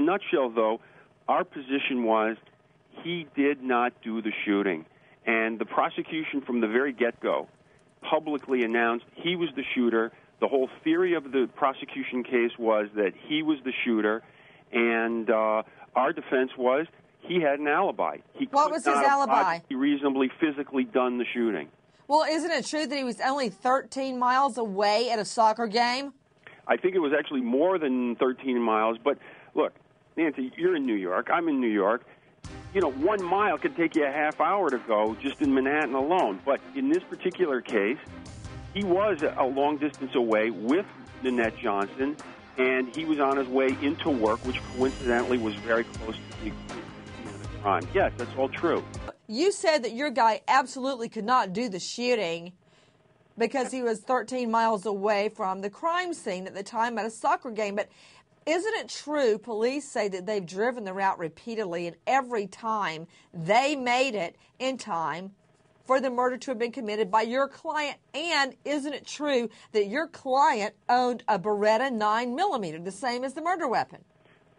nutshell, though, our position was he did not do the shooting. And the prosecution from the very get-go publicly announced he was the shooter. The whole theory of the prosecution case was that he was the shooter, and our defense was he had an alibi. What was his alibi? He reasonably physically done the shooting. Well, isn't it true that he was only 13 miles away at a soccer game? I think it was actually more than 13 miles. But look, Nancy, you're in New York. I'm in New York. 1 mile could take you a half hour to go just in Manhattan alone. But in this particular case, he was a long distance away with Nanette Johnson, and he was on his way into work, which coincidentally was very close to the crime. Yes, that's all true. You said that your guy absolutely could not do the shooting because he was 13 miles away from the crime scene at the time at a soccer game. But isn't it true, police say that they've driven the route repeatedly, and every time they made it in time for the murder to have been committed by your client? And isn't it true that your client owned a Beretta 9mm, the same as the murder weapon?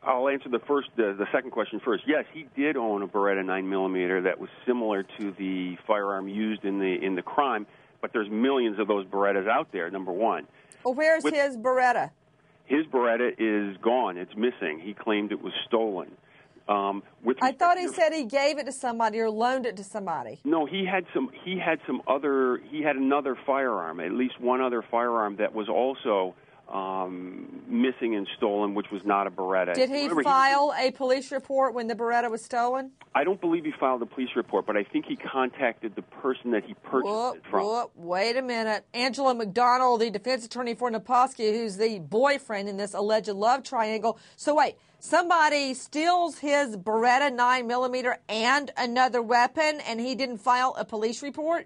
I'll answer the second question first. Yes, he did own a Beretta 9mm that was similar to the firearm used in the crime, but there's millions of those Berettas out there, number one. Well, where's his Beretta? His Beretta is gone. It's missing. He claimed it was stolen. I thought he said he gave it to somebody or loaned it to somebody. No, he had another firearm, at least one other firearm that was also missing and stolen, which was not a Beretta. Did he file a police report when the Beretta was stolen? I don't believe he filed a police report, but I think he contacted the person that he purchased it from. Wait a minute. Angela McDonald, the defense attorney for Naposki, who's the boyfriend in this alleged love triangle. So wait, somebody steals his Beretta 9mm and another weapon, and he didn't file a police report?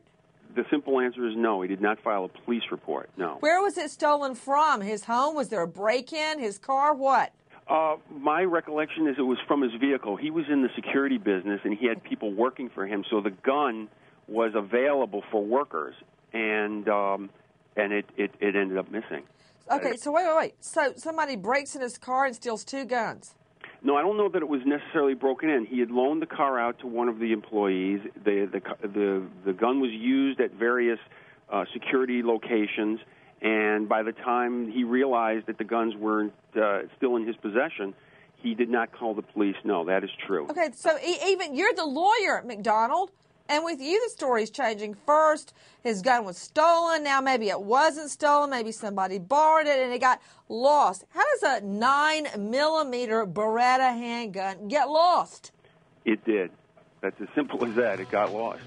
The simple answer is no. He did not file a police report, no. Where was it stolen from? His home? Was there a break-in? His car? What? My recollection is it was from his vehicle. He was in the security business, and he had people working for him, so the gun was available for workers, and it ended up missing. Okay, so wait. So somebody breaks in his car and steals two guns? No, I don't know that it was necessarily broken in. He had loaned the car out to one of the employees. The gun was used at various security locations, and by the time he realized that the guns weren't still in his possession, he did not call the police. No, that is true. Okay, so even you're the lawyer, McDonald, and with you the story's changing. First, his gun was stolen. Now maybe it wasn't stolen. Maybe somebody borrowed it and it got lost. How does a 9mm Beretta handgun get lost? It did. That's as simple as that. It got lost.